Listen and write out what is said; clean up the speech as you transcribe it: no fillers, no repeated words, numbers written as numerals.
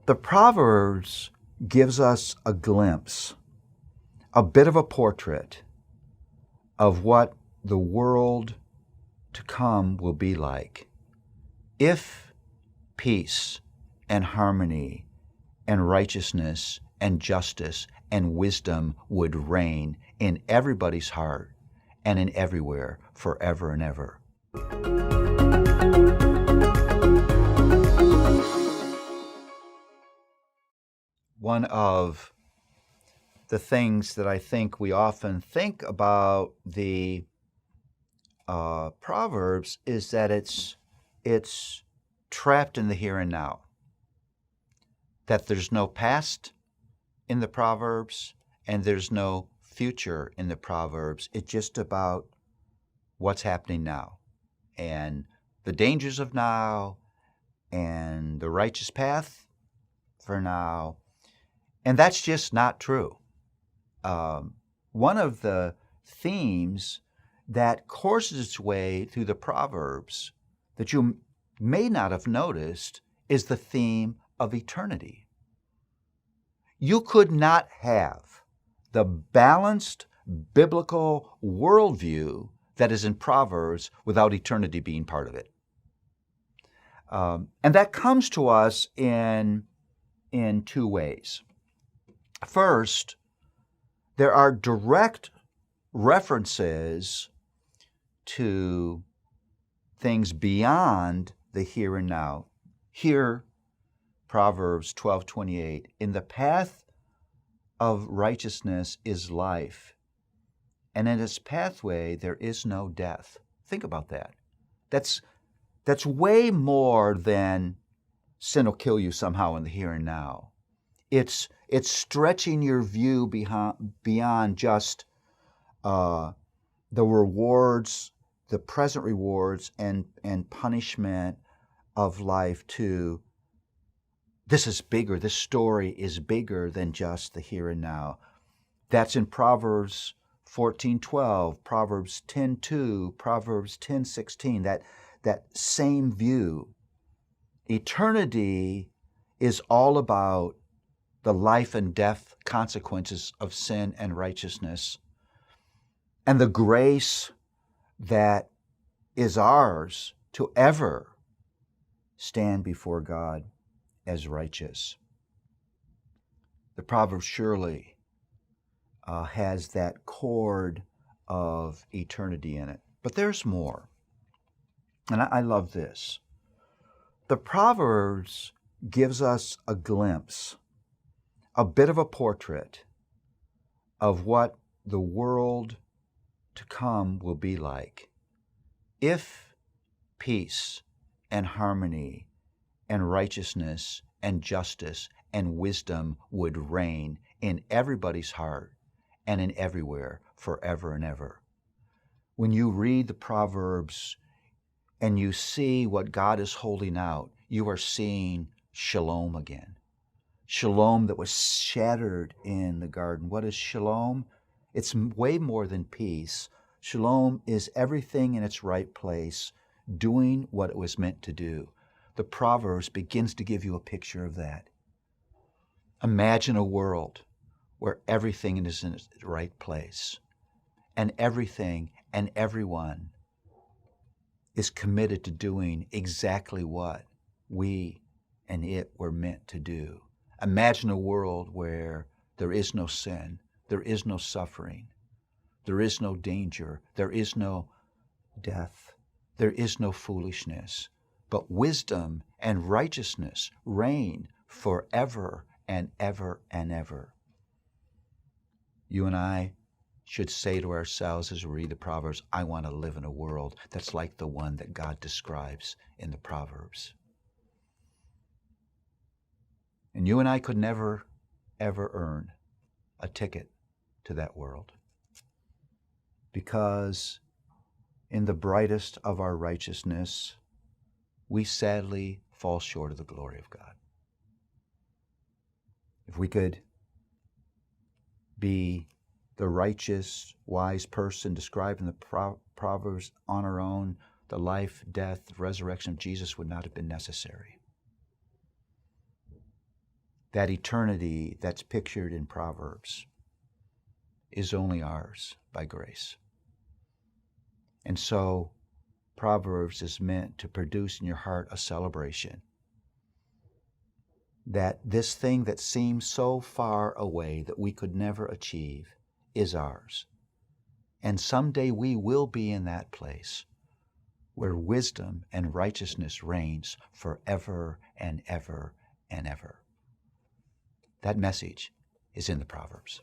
The Proverbs gives us a glimpse, a bit of a portrait of what the world to come will be like if peace and harmony and righteousness and justice and wisdom would reign in everybody's heart and in everywhere forever and ever. One of the things that I think we often think about the Proverbs is that it's trapped in the here and now. That there's no past in the Proverbs and there's no future in the Proverbs. It's just about what's happening now and the dangers of now and the righteous path for now. And that's just not true. One of the themes that courses its way through the Proverbs that you may not have noticed is the theme of eternity. You could not have the balanced biblical worldview that is in Proverbs without eternity being part of it. And that comes to us in two ways. First, there are direct references to things beyond the here and now. Here, Proverbs 12:28, in the path of righteousness is life, and in its pathway there is no death. Think about that. That's way more than sin will kill you somehow in the here and now. It's stretching your view beyond just the rewards, the present rewards and punishment of life to this is bigger. This story is bigger than just the here and now. That's in Proverbs 14:12, Proverbs 10:2, Proverbs 10:16, that same view. Eternity is all about the life and death consequences of sin and righteousness, and the grace that is ours to ever stand before God as righteous. The Proverbs surely has that chord of eternity in it. But there's more. And I love this. The Proverbs gives us a glimpse, a bit of a portrait of what the world to come will be like if peace and harmony and righteousness and justice and wisdom would reign in everybody's heart and in everywhere forever and ever. When you read the Proverbs and you see what God is holding out, you are seeing shalom again. Shalom that was shattered in the garden. What is shalom? It's way more than peace. Shalom is everything in its right place, doing what it was meant to do. The Proverbs begins to give you a picture of that. Imagine a world where everything is in its right place, and everything and everyone is committed to doing exactly what we and it were meant to do. Imagine a world where there is no sin, there is no suffering, there is no danger, there is no death, there is no foolishness, but wisdom and righteousness reign forever and ever and ever. You and I should say to ourselves as we read the Proverbs, I want to live in a world that's like the one that God describes in the Proverbs. And you and I could never, ever earn a ticket to that world, because in the brightest of our righteousness, we sadly fall short of the glory of God. If we could be the righteous, wise person described in the Proverbs on our own, the life, death, resurrection of Jesus would not have been necessary. that eternity that's pictured in Proverbs is only ours by grace. And so Proverbs is meant to produce in your heart a celebration that this thing that seems so far away that we could never achieve is ours. And someday we will be in that place where wisdom and righteousness reigns forever and ever and ever. That message is in the Proverbs.